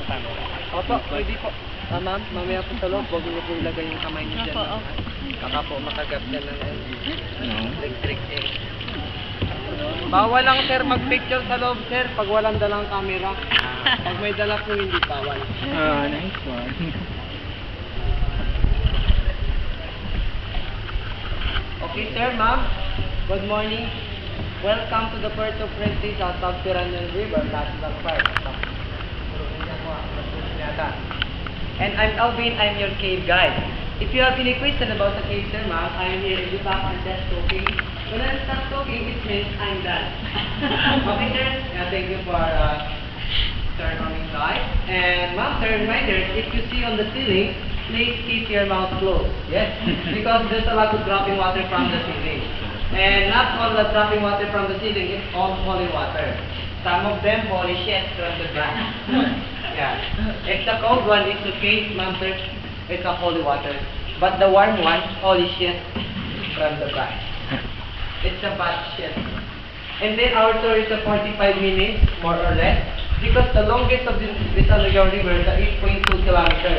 camera. Opo, pwede po. Ma'am, mamaya po sa loob, huwag niyo po ilagay yung kamay niyo dyan. Opo, opo. Baka po makagap dyan ng No. electric eh. Bawal lang sir mag-picture sa loob sir pag walang dalang camera. Pag may dala po hindi bawal. Nice one. Okay sir, ma'am. Good morning. Welcome to the Puerto Princesa Subterranean River National Park. And I'm Alvin, I'm your cave guide. If you have any question about the cave sir, ma'am, I am here in the back and just talking. When I stop talking, it means I'm done. Okay sir? Yeah, thank you for turn on the light. And ma'am, sir, reminder, if you see on the ceiling, please keep your mouth closed. Yes? Because there's a lot of dropping water from the ceiling. And not all the dropping water from the ceiling is all holy water. Some of them holy shit from the ground. Yeah. If the cold one is okay, ma'am sir, it's a holy water. But the warm one, holy shit from the ground. It's a bad shit. And then our tour is a 45 minutes, more or less. Because the longest of this underground river is 8.2 kilometers.